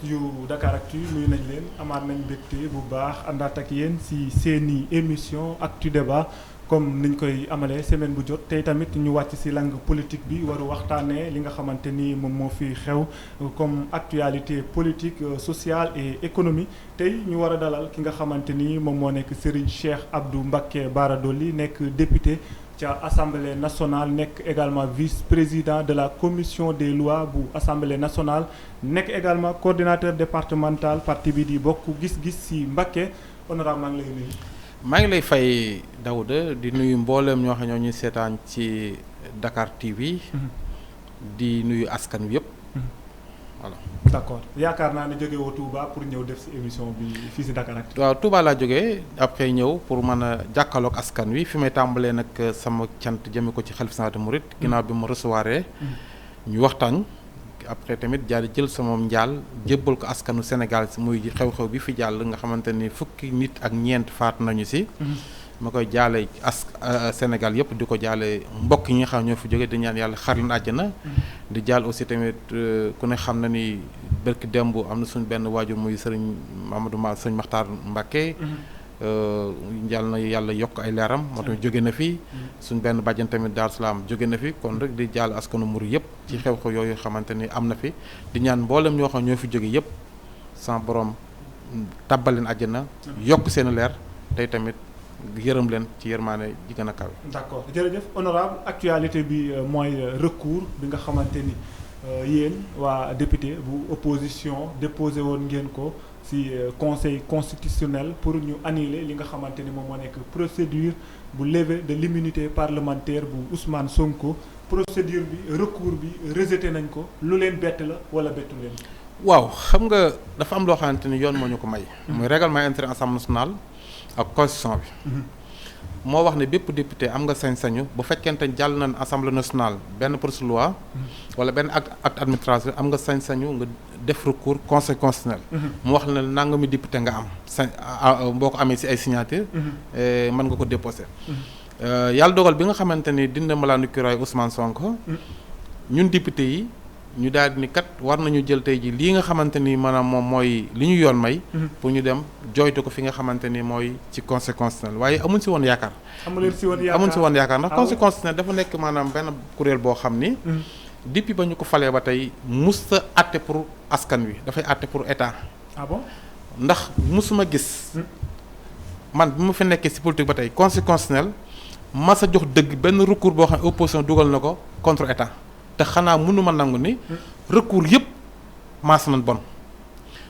yu Dakaractu nuyu nañ leen amaat nañ mbégte bu baax àndaat ak yéen si seeni émission Actu Débat comme niñ koy amalee semaine bu jot tey tamit ñu wàcc si langue politique bi waru waxtaanee li nga xamante ni moom moo fi xew comme actualité politique sociale et économie tey ñu war a dalal ki nga xamante ni moom moo nekk Serigne Cheikh Abdou Mbacké Bara Dolly nekk député ca Assemblée nationale nekk également vice-président de la commission des lois bu Assemblée nationale nekk également coordinateur départemental parti bi di Bokk Gis Gis si Mbacké honorable maa ngi lay nuyu. maa ngi lay fay Daouda di nuyu mbooleem ñoo xam ñoo ñuy seetaan ci Dakar TV. di nuyu askan wi yëpp. voilà. d'accord yaakaar naa ne jóge woo Touba pour ñëw def ci émission bi fii ci Dakaractu. waaw Touba laa jógee après ñëw pour mën a jàkkaarloog askan wi fi may tàmbalee nag sama cant jëme ko ci xalif général des mourides ginnaaw bi ma recevoir ñu waxtaan. après tamit jaari jël sama njaal jébbal ko askanu Sénégal si muy xew-xew bi fi jàll nga xamante ni fukki nit ak ñeent faat nañu si. ma koy jaale Sénégal yëpp di ko jaale mbokk yi nga xam ñoo fi jóge di ñaan yàlla xar leen àjjana. di jaal aussi tamit ku ne xam na ni barki démb am na suñ benn waajur muy sëriñ sëriñ Maxtaar Mbacké. jàll na yàlla yokk ay leeram moo tamit jóge na fi. suñ benn bàjjan tamit Daaru Salaam jóge na fi kon rek di jàll askanu mur yëpp ci xew-xew yooyu xamante ni am na fi di ñaan mboolem ñoo xam ñoo fi jóge yëpp sans borom tàbbal leen àjjana yokk seen leer tey tamit yërëm leen ci yërmaane ji gën a kawe. d'accord jërëjëf honorable actualité bi mooy recours bi nga xamante ni yéen waa député bu opposition déposé woon ngeen ko ci conseil constitutionnel pour ñu annuler li nga xamante ni moom moo nekk procédure bu levée de l'immunité parlementaire bu Ousmane Sonko procédure bi recours bi rejeté nañ ko lu leen bett la wala bettu leen. waaw xam nga dafa am loo xamante ni yoon moo ñu ko may. muy règlement intérieur Assemblée nationale ak constitution bi. moo wax ne bépp député am nga sañ-sañu bu fekkente jàll nañ Assemblée nationale benn projet de loi wala benn acte administratif am nga sañ-sañu nga def recours conseil constitutionnel. mu wax ne nangami député nga am boo ko amee ci ay signature mën nga ko déposer. yàlla dogal bi nga xamante ni dina malaanu kiraay Ousmane Sonko. ñun député yi ñu daal di ni kat war nañu jël tey ji lii nga xamante ni maanaam moom mooy li ñu yoon may. pour ñu dem joytu ko fi nga xamante ni mooy ci conseil constitutionnel waaye amuñ ci woon yaakaar. amuñ ci woon yaakaar ndax conseil constitutionnel dafa nekk maanaam benn kuréel boo xam ni. depuis ba ñu ko falee ba tey musta àtte pour askan wi dafay àtte pour état. ah bon ndax musuma gis. man bi ma fi nekkee ci politique ba tey conseil constitutionnel ma sa jox dëgg benn recours boo xam ne opposition dugal na ko contre état. te xanaa mënuma nangu ni recours yëpp maas nañ bon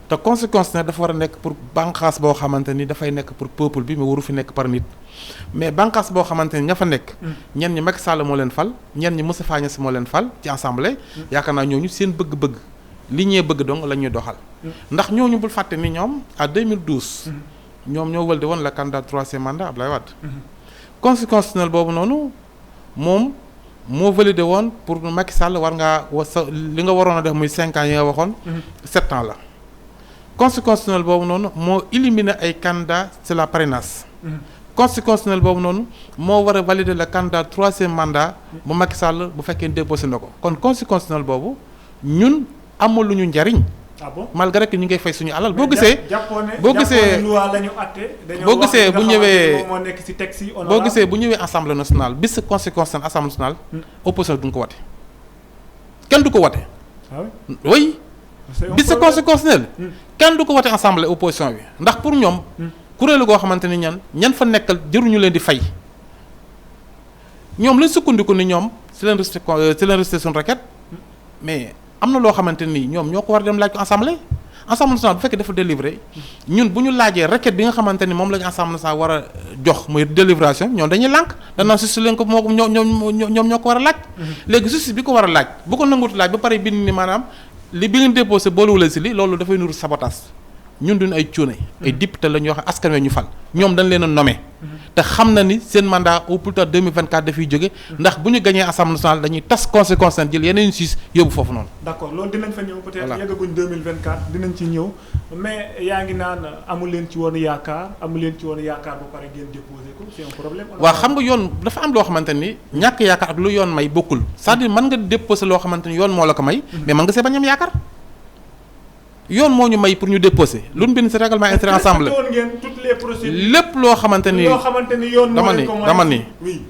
te conséquence ne dafa war a nekk pour bànqaas boo xamante ni dafay nekk pour peuple bi mais waru fi nekk par nit mais bànqaas boo xamante ni ña fa nekk ñenn ñi Macky Sall moo leen fal ñenn ñi Moustapha Niasse moo leen fal ci assemblée yaakaar naa ñooñu seen bëgg-bëgg li ñee bëgg dong la ñuy doxal ndax ñooñu bul fàtte ni ñoom à 2012 ñoom ñoo wëlde woon la candidat troisième mandat Abdoulaye Wade conséquence boobu noonu moom moo validé woon pour Macky Sall war ngaa sa li nga waroon a def muy 5 ans yi nga waxoon 7 ans la conseil constitutionnel boobu noonu moo éliminé ay candidats c'est la parrainage conseil constitutionnel boobu noonu moo war a valider le candidat troisième mandat bu Macky Sall bu fekkee déposé na ko kon conseil constitutionnel boobu ñun amul lu ñu njariñ malgré que ñu ngay fay suñu alal boo gisee bu ñëwee assemblée nationale bis sa conseil constitutionnel assemblée nationale opposition du nga ko wate kenn du ko wate oui bis sa conseil constitutionnel kenn du ko wate assemblée opposition bi ndax pour ñoom kuréelu goo xamante ni ñan fa nekkal jëruñu leen di fay ñoom lañ sukkandiku ni ñoom ci leen resté suñu requête mais am na loo xamante ni ñoom ñoo ko war a dem laaj ko assemblée nationale bu fekkee dafa délivrer ñun bu ñu laajee requête bi nga xamante ni moom la ñu assemblée nationale war a jox muy délibération ñoom dañuy lànk danaa justice leen ko moo ko ñoom ñoo ko war a laaj léegi justice bi ko war a laaj bu ko nangutu laaj ba pare bind ni maanaam li bi ngeen déposé boolewuleen si li loolu dafay nuru sabotage ñun duñ ay cuune ay député la ñoo xam askan wi ñu fal ñoom dañ leen a nommé te xam na ni seen mandat au plus tard 2024 dafay jóge ndax bu ñu gañee assemblée nationale dañuy tas conséquence jël yeneen siis yóbbu foofu noonu. d'accord loolu dinañ fa ñëw peut-être yeggaguñ 2024 dinañ ci ñëw mais yaa ngi naan amu leen ci woon yaakaar ba pare ngeen déposé ko c'est un problème. waaw xam nga yoon dafa am loo xamante ni ñàkk yaakaar ak lu yoon may bokkul c'est-à-dire mën nga déposé loo xamante ni yoon moo la ko may mais mën nga see bañ am yaakaar yoon moo ñu may pour ñu déposer lu ñu bind ci règlement intérieur assemblée lépp loo xamante ni dama ni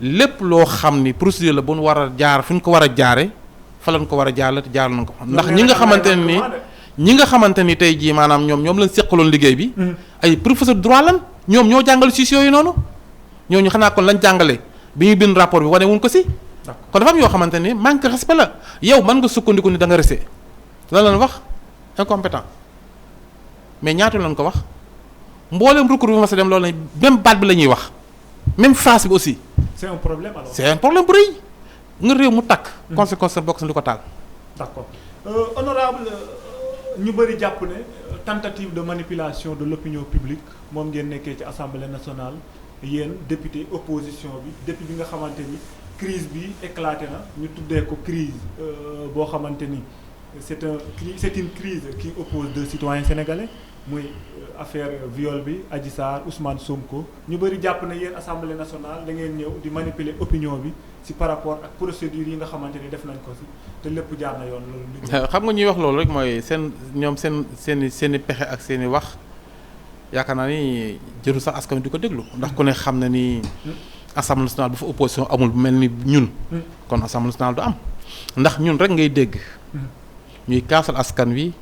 lépp loo xam ni procédure la bu ñu war a jaar fu ñu ko war a jaare fa lañ ko war a jaarale te jaar nañ ko fa ndax ñi nga xamante ni tey jii maanaam ñoom lañ seqaloon liggéey bi ay professeur droit lan ñoo jàngal siis yooyu noonu ñooñu xanaa kon lañ jàngale bi ñu bind rapport bi wane wuñ ko si kon dafa am yoo xamante ni manque respect la yow mën nga sukkandiku ni da nga resté lan lañ wax incompétent mais ñaata lañ ko wax mboolem recours bi ma sa dem loolu lañ même baat bi la ñuy wax même phrase bi aussi. c'est un problème alors. c'est un problème bu rëy nga réew mu takk. conséquence sa bokk sa lu ko taal. d'accord honorable ñu bëri jàpp ne tentative de manipulation de l'opinion publique moom ngeen nekkee ci assemblée nationale yéen député opposition bi depuis bi nga xamante ni crise bi éclaté na ñu tuddee ko crise boo xamante ni. C'est une crise qui oppose deux citoyens sénégalais muy affaire viol bi Adji Sarr Ousmane Sonko ñu bëri jàpp na yéen assemblée nationale da ngeen ñëw di manipuler opinion bi ci par rapport ak procédure yi nga xamante ni def nañ ko ci te lépp jaar na yoon loolu. xam nga ñuy wax loolu rek mooy seen i pexe ak seen i wax yaakaar naa ni jëru sax askan wi di ko déglu ndax ku ne xam na ni assemblée nationale bu fa opposition amul bu mel ni ñun. kon assemblée nationale du am ndax ñun rek ngay dégg. ñuy kaasal askan wi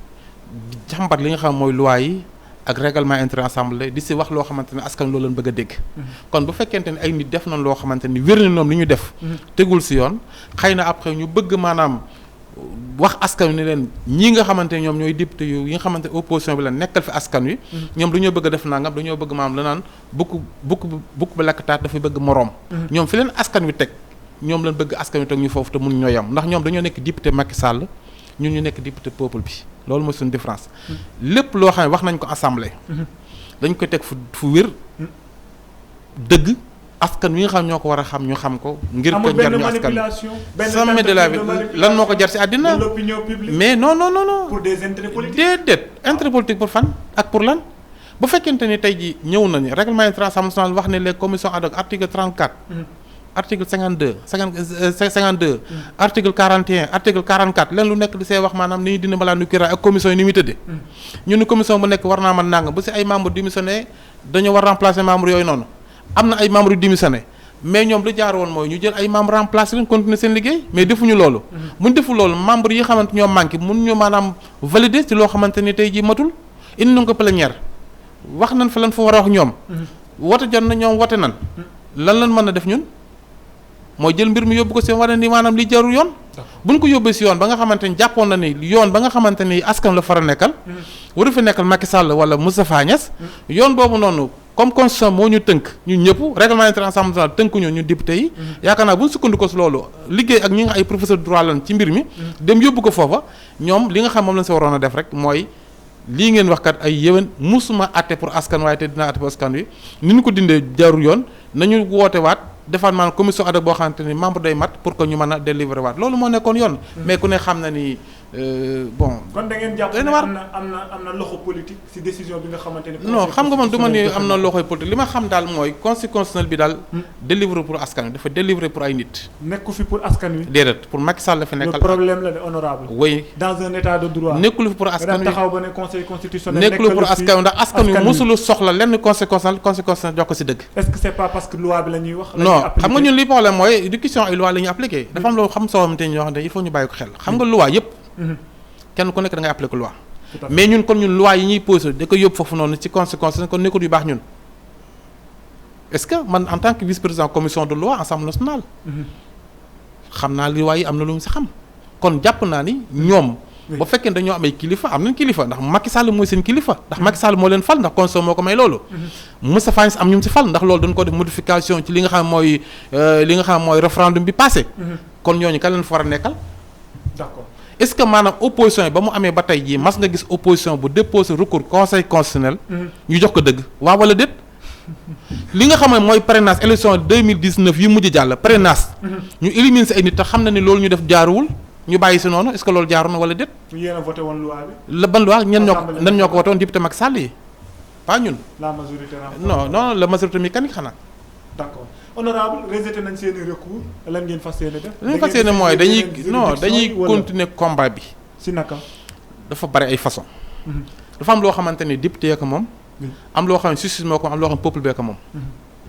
jàmbat li nga xam mooy loi yi ak règlement intérieur assemblée di si wax loo xamante ne askan loolu lañ bëgg a dégg. kon bu fekkente ne ay nit def nañ loo xamante ni wér na ñoom li ñu def. tegul si yoon xëy na après ñu bëgg maanaam wax askan wi ni leen ñii nga xamante ne ñoom ñooy député yu yi nga xamante ne opposition bi la nekkal fi askan wi. ñoom dañoo bëgg a def nangam dañoo bëgg maanaam la naan bukk ba lakk taat dafay bëgg moroom. ñoom fi leen askan wi teg ñoom lañ bëgg askan wi teg ñu foofu te mun ñoo yam ndax ñoom dañoo nekk député Macky Sall ñun ñu nekk député peuple bi loolu mooy suñu différence lépp loo xam ne wax nañ ko assemblée dañ koy teg fu wér dëgg askan wi nga xam ñoo ko war a xam ñu xam ko ngir ko jar ñu askan sommet de la vie lan moo ko jar ci àddina mais non pour des intérêts politiques déedéet intérêt politique pour fan ak pour lan bu fekkente ni tey ji ñëw nañu règlement intérieur assemblée nationale wax ne les commissions ad hoc article 34 article 52 article 41 article 44 leen lu nekk di see wax maanaam ni ñu dina balaa nu kira ak commission yi ni muy tëddee ñu ni commission bu nekk war naa mën nanga bu si ay membres démissionné dañoo war remplacer membres yooyu noonu am na ay membres yu démissionné mais ñoom lu jaar woon mooy ñu jël ay membres remplacer leen continuer seen liggéey mais defuñu loolu buñ defu loolu membres yi xamante ñoo manqué mun ñu maanaam valider ci loo xamante ni tey ji matul indi nañ ko plénière wax nañ fa lan fa war a wax ñoom wote jot na ñoom wote nan lan mën a def ñun mooy jël mbir mi yóbbu ko si yoon wane ni maanaam li jarul yoon buñ ko yóbbee si yoon ba nga xamante ni jàppoon na ni yoon ba nga xamante ni askan la fara nekkal waru fi nekkal Macky Sall wala Moustapha Niasse yoon boobu noonu comme constitution moo ñu tënk ñun ñëpp règlement intérieur assemblée nationale tënkuñu ñu député yi yaakaar naa bu ñu sukkandikoo si loolu liggéey ak ñi nga ay professeur droit lan ci mbir mi dem yóbbu ko foofa ñoom li nga xam moom lañ si waroon a def rek mooy lii ngeen wax kat ay yéwén musuma àtte pour askan waaye te dina àtte pour askan wi ni ñu ko dindee jarul yoon nañu woote waat defaat maanaam commission ad hoc boo xamante ni membre day mat pour que ñu mën a délivrer waat loolu moo nekkoon yoon mais ku ne xam na ni bon. kon da ngeen jàpp ne am na loxo politique ci décision bi nga xamante ni. non xam nga man du ma ni am na loxo politique li ma xam daal mooy conseil constitutionnel bi daal. délivrer pour askan wi dafa délivrer pour ay nit. nekku fi pour askan wi. déedéet pour Macky Sall la fi nekkal. le problème la de honorable. oui dans un état de droit. nekkul fi pour askan wi taxaw ba ne conseil constitutionnel. nekkul pour askan wi ndax askan wi mosulu soxla lenn conseil constitutionnel jox ko ci dëgg. est-ce que c'est pas parce que loi bi la ñuy wax. non xam nga ñun li problème mooy éducation ay loi la ñuy appliqué. dafa am loolu xam soo xamante ni ñoo xamante il faut ñu bàyyi ko xel xam nga loi yëpp. kenn ku nekk da ngay appliqué loi mais ñun kon ñun loi yi ñuy posé da ko yóbbu foofu noonu ci conséquence kon nekkul yu baax ñun est-ce que man en tant que vice-président commission de loi Assemblée nationale xam naa loi yi am na lu mu si xam kon jàpp naa ni ñoom ba fekkee dañoo am ay kilifa am nañ kilifa ndax Macky Sall mooy seen kilifa ndax Macky Sall moo leen fal ndax constitution moo ko may loolu Moustapha Niasse am ñu si fal ndax loolu dañ ko def modification ci li nga xam mooy référendum bi passé kon ñooñu kan leen fa war a nekkal d'accord est-ce que maanaam opposition yi ba mu amee ba tey jii mas nga gis opposition bu déposé recours conseil constitutionnel ñu jox ko dëgg waaw wala déet li nga xam ne mooy parrainage élection 2019 yi mujj jàll parrainage ñu éliminer si ay nit te xam na ni loolu ñu def jaaruwul ñu bàyyi si noonu est-ce que loolu jaaru na wala déet. yéen a voté woon loi bi. la ban loi ñan ñoo ko voté woon député Macky Sall yi pas ñun. la majorité non la majorité mécanique xanaa. d'accord honorable rejeté nañ seen i recours lan ngeen fas yéene def. li ñu fas yéene mooy dañuy continuer combat bi. si naka. dafa bari ay façon dafa am loo xamante ni député ko moom. am loo xam ne justice moo ko am loo xam ne peuple bee ko moom.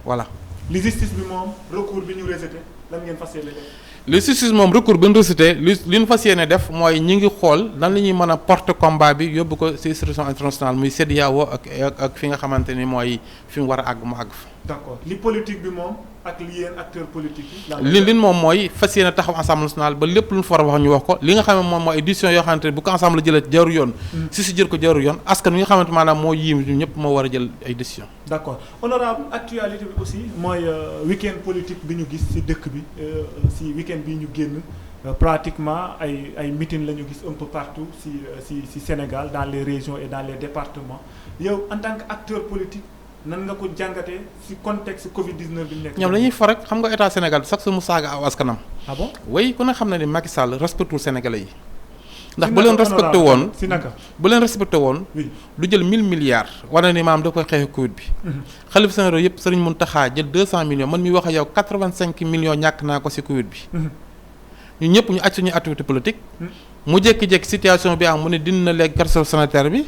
voilà. li justice bi moom recours bi ñu rejeté lan ngeen fas yéene def. li justice moom recours bi ñu rejeté li ñu fas yéene def mooy ñi ngi xool nan la ñuy mën a porter combat bi yóbbu ko ci institution internationale muy CEDEAO ak fi nga xamante ni mooy fi mu war a àgg mu àgg fa. d'accord li politique bi moom ak li yéen acteurs politiques yi. li moom mooy fas yéene taxaw assemblée nationale ba lépp lu ñu fa war a wax ñu wax ko li nga xam ne moom mooy décision yoo xamante ne bu ko assemblée jëlee jaru yoon. si jël ko jaru yoon askan wi nga xamante maanaam moo yiim ñëpp moo war a jël ay décision. d'accord honorable actualité bi aussi mooy week-end politique bi ñu gis ci dëkk bi ci week-end bi ñu génn pratiquement ay meeting la ñu gis un peu partout ci Sénégal dans les régions et dans les départements yow en tant que acteur politique. nan nga ko jàngatee ci contexte Covid 19 bi ñu nekk. ñoom dañuy for rek xam nga état Sénégal sax su mu saaga aw askanam. ah bon oui ku ne xam na ni Macky Sall respectul Sénégalais yi. ndax bu leen respecté woon ci naka bu leen respecté woon. du jël 1000 milliards. war na ni maam da koy xeex Covid bi. xalifa généraux yëpp Serigne Mountakha jël 200 millions man mi wax ak yow 85 millions ñàkk naa ko ci Covid bi. ñu ñëpp ñu aj suñu activité politique. mu jékki-jékki situation bi am mu ne dina léegi carte sanitaire bi.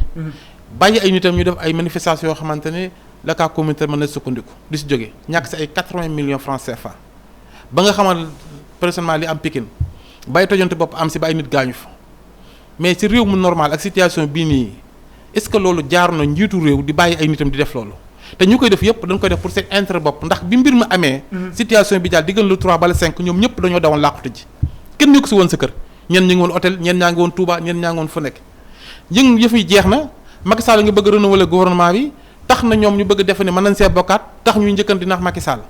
bàyyi ay nitam ñu def ay manifestations yoo xamante ne. la cas communautaire mën na sukkandiku di si jóge ñàkk si ay 80 millions francs CFA ba nga xamal personnellement li am Pikine bay tojante bopp am si ba ay nit gaañu fa mais ci réew mu normal ak situation bii nii est-ce que loolu jaar na njiitu réew di bàyyi ay nitam di def loolu te ñu koy def yëpp dañ koy def pour seen intérêt bopp ndax bi mbir mi amee situation bi daal diggal le 3 ba le 5 ñoom ñëpp dañoo dawoon làqute ji kenn ñu ko si woon sa kër ñenn ñu ngi woon hôtel ñenn ñaa ngi woon Touba ñenn ñaa ngi woon fu nekk yëf yi jeex na Macky Sall nga bëgg renouveler gouvernement bi tax na ñoom ñu bëgg defe ne mën nañ see bokkaat tax ñuy njëkkanti ndax Macky Sall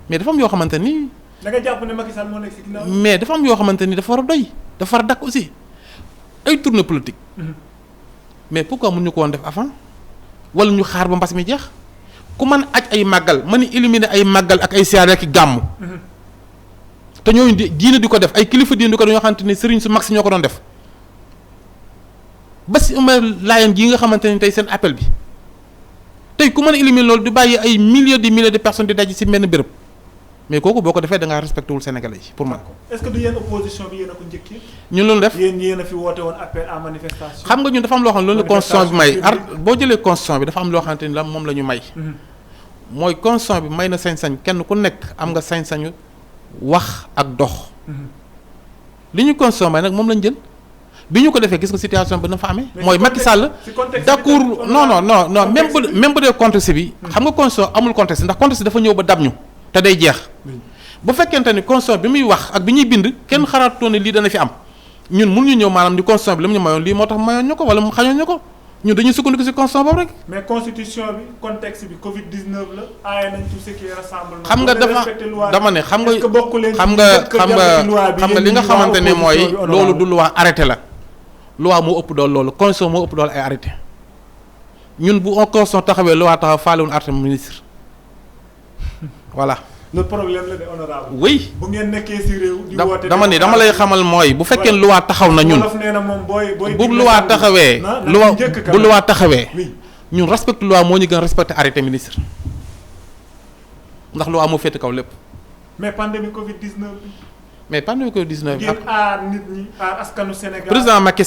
mais dafa am yoo xamante ni. da nga jàpp ne Macky Sall moo nekk ci ginnaaw. mais dafa am yoo xamante ni dafa war a doy dafa war a dakk aussi ay tournée politique. mais pourquoi mun ñu ko woon def avant wala ñu xaar ba mbas mi jeex ku mën aj ay màggal mën a éliminer ay màggal ak ay siyaare ak gàmm. te ñooñu diine di ko def ay kilifa diine di ko def ñoo xamante ni sëriñ su mag si ñoo ko doon def ba si laayeen gii nga xamante ni tey seen appel bi. tey ku mën a éliminer loolu di bàyyi ay milliers de personnes di daj ci benn béréb mais kooku boo ko defee da ngaa respecté wul Sénégalais yi pour man. est-ce que du yéen opposition bi yéen a ko njëkkee. ñun loolu def yéen a fi woote woon appel à manifestation. xam nga ñun dafa am loo xam ne loolu la constitution bi may boo jëlee constitution bi dafa am loo xamante ni la moom la ñu may. mooy constitution bi may na sañ-sañ kenn ku nekk am nga sañ-sañu wax ak dox. li ñu constitution may nag moom lañ jël. bi ñu ko defee gis nga situation bi na fa amee. mooy Macky Sall d'accord non même bu dee contexte bi. xam nga constitution amul contexte ndax contexte dafa ñëw ba dab ñu te day jeex. bu fekkente ni constitution bi muy wax ak bi ñuy bind kenn xaraatoo ne lii dana fi am ñun mënuñu ñëw maanaam di constitution bi la mu ñu mayoon lii moo tax mayoon ñu ko wala mu xañoon ñu ko ñun dañuy sukkandiku ci constitution boobu rek. mais constitution bi contexte bi Covid 19 la aaye nañ tout ce qui est rassemblement. xam nga dama ne xam nga li nga xamante ne mooy loolu du loi arrêté la. loi moo ëpp dool loolu constitution moo ëpp dool ay arrêté ñun bu on constitution taxawee loi taxaw faalewul arrêté ministre voilà. le problème la de honorable. oui bu ngeen nekkee ci réew. di woote dama ni dama lay xamal mooy bu fekkee loi taxaw na ñun. wolof nee na moom booy bu loi taxawee. bu loi taxawee. ñun respecte loi moo ñu gën respecté arrêté ministre ndax loi moo féete kaw lépp. mais pandémie Covid 19 bi. mais pandémie Covid 19 bi. ngir aar nit ñi aar askanu Sénégal. président Macky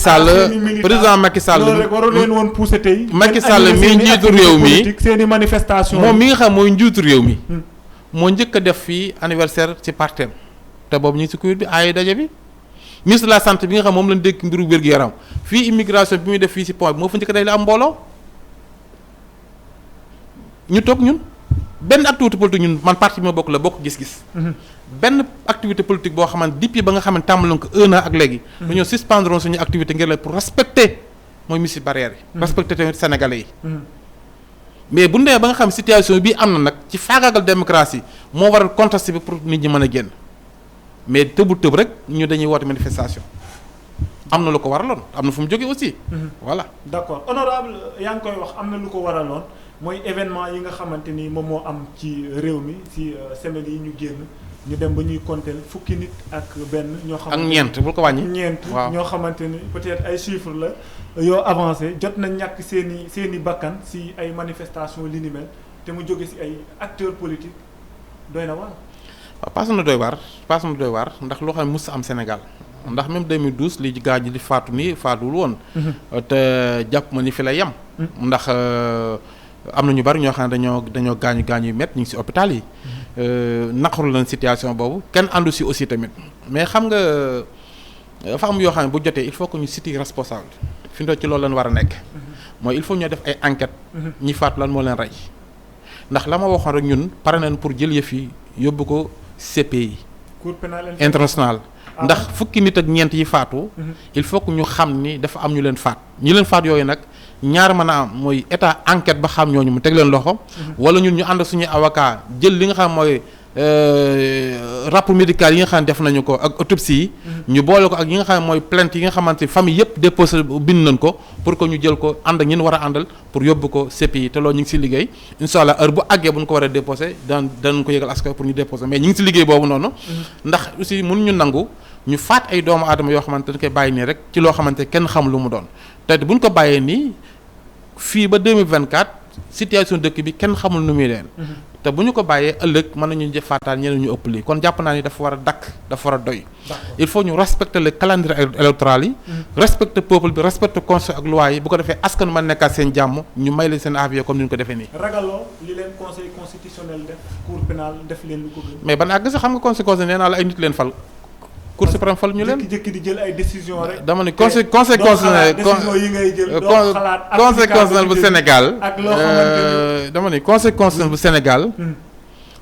Sall loolu rek waru leen woon poussé tey. Macky Sall mi njiitu réew mi seeni manifestation moom mi nga xam mooy njiitu réew mi. moo njëkk a def fii anniversaire ci partem te boobu ñu ngi ci Covid bi ay daje bi ministre de la santé bi nga xam moom lañ dégg mbiru wér-gu-yaram fii immigration bi muy def fii ci point bi moo fa njëkk a day la am mbooloo ñu toog ñun benn activité politique ñun man parti bi ma bokk la bokk gis-gis. benn activité politique boo xamante depuis ba nga xam ne tàmbaloon ko 1 an ak léegi. dañoo suspendre suñu activité ngir la pour respecter mooy mesures barrières yi. respecter tamit sénégalais yi. mais bu ñu demee ba nga xam situation bii am na nag ci faagaagal démocratie moo waral contexte bi pour nit ñi mën a génn mais tëbu tëb rek ñu dañuy woote manifestation am na lu ko waraloon am na fu mu jógee aussi. voilà d'accord honorable yaa ngi koy wax am na lu ko waraloon mooy événement yi nga xamante ni moom moo am ci réew mi ci semaines yi ñu génn ñu dem ba ñuy compter fukki nit ak benn. ñoo xamante ak ñeent bul ko wàññi. ñeent ñoo xamante ni peut-être ay chiffres la. yoo avancé jot na ñàkk seeni bakkan ci ay manifestation li ni mel te mu jóge ci ay acteurs politiques doy na waar. waaw paas na doy waar ndax loo xam ne mës am Sénégal ndax même 2012 li gaa ji di faatu nii faatuwul woon. te jàpp ma ni fi lay yem. ndax am na ñu bari ñoo xam ne dañoo gaañu yu métti ñu ngi ci hôpital yi. naqaru leen situation boobu kenn àndu ci aussi tamit mais xam nga dafa am yoo xam ne bu jotee il faut que ñu citer responsable fi mu ci loolu lañ war a nekk. mooy il faut ñu def ay enquêtes. ñi faatu lan moo leen rey. ndax la ma waxoon rek ñun pare nañ pour jël yëf yi yóbbu ko CPI. Cour pénale international ndax fukki nit ak ñeent yi faatu. il faut que ñu xam ni dafa am ñu leen faat ñi leen faat yooyu nag ñaar mën a am mooy état enquête ba xam ñooñu mu teg leen loxo. wala ñun ñu ànd suñuy avocat jël li nga xam mooy rapport médical yi nga xam ne def nañu ko ak autopsie yi. ñu boole ko ak yi nga xam ne mooy plainte yi nga xamante famille yëpp déposé bind nañ ko pour que ñu jël ko ànd ak ñi war a àndal pour yóbbu ko CPI te loolu ñu ngi si liggéey incha allah heure bu àggee bu ñu ko war a déposé danañ ko yëgal askan pour ñu déposé mais ñu ngi si liggéey boobu noonu. ndax aussi mënuñu nangu ñu faat ay doomu aadama yoo xamante dañ koy bàyyi nii rek ci loo xamante kenn xam lu mu doon te bu ñu ko bàyyee nii fii ba 2024 situation dëkk bi kenn xamul nu muy leen. te bu ñu ko bàyyee ëllëg mën nañu faataal ñeneen ñu ëpp lii kon jàpp naa ni dafa war a dakk dafa war a doy. il faut ñu respecter le calendrier électoral yi. respecter peuple bi respecter conseil ak loi yi bu ko defee askan ma nekkaat seen jàmm ñu may leen seen avis comme ni ñu ko defee nii. ragaloo li leen conseil constitutionnel def cour pénale def leen lu ko gën. mais ban àgg sax xam nga conseil constitutionnel nee naa la ay nit leen fal. Cour suprême fal ñu leen jëkki di jël ay décisions rek. dama ne conseil constitutionnel décisions yi ngay jël doo xalaat conseil constitutionnel bu Sénégal. ak loo xamante dama ne conseil constitutionnel bu Sénégal.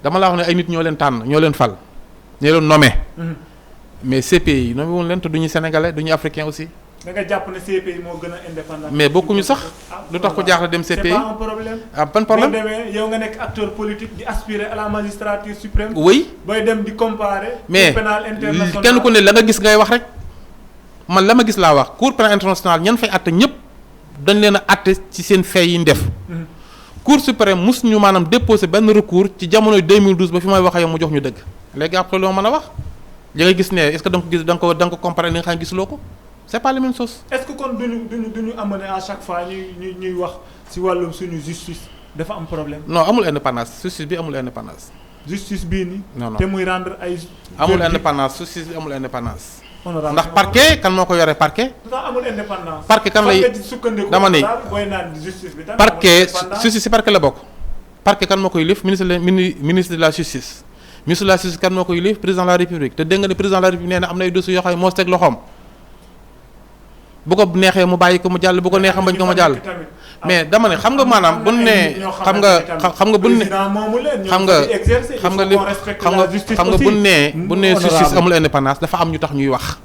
dama la wax ne ay nit ñoo leen tànn ñoo leen fal. ñoo leen nommé. mais CPI yi nommé woon leen te duñu sénégalais duñu africain aussi. da nga jàpp ne CPI moo gën a indépendant. mais bokkuñu sax lu tax ko jaaxle dem CPI. c'est pas un problème. ah ban problème boo demee yow nga nekk acteur politique di aspirer à la magistrature suprême. oui booy dem di comparer. mais cour pénale internationale kenn ku ne la nga gis ngay wax rek man la ma gis laa wax cour pénale internationale ñan fay àtte ñëpp dañ leen a àtte ci seen fee yi ñu def. cour suprême mus ñu maanaam déposé benn recours ci jamonoy 2012 ba fi may wax ak yow mu jox ñu dëgg léegi après loo mën a wax li nga gis ne est-ce que da nga ko gis da nga ko comparer li nga xam ne gisuloo ko. c'est pas la même chose. est-ce que kon duñu amener à chaque fois ñuy wax ci wàllum suñu justice dafa am problème. non amul indépendance justice bi amul indépendance. justice bii nii. non te muy rendre ay. amul indépendance justice bi amul indépendance. honorable ndax parquet kan moo ko yore parquet. dafa amul indépendance. parquet kan lay dama ni parquet justice ci parquet la bokk. parquet kan moo koy lif ministre de la justice. ministre de la justice kan moo koy lif président de la république te dégg nga ne président de la république nee na am na ay dossiers yoo xam ne moo teg loxoom. bu ko neexee mu bàyyi ko mu jàll bu ko neexee bañ ko mu jàll mais dama ne xam nga maanaam buñ ne xam nga buñ ne xam nga buñ ne justice amul indépendance dafa am ñu tax ñuy wax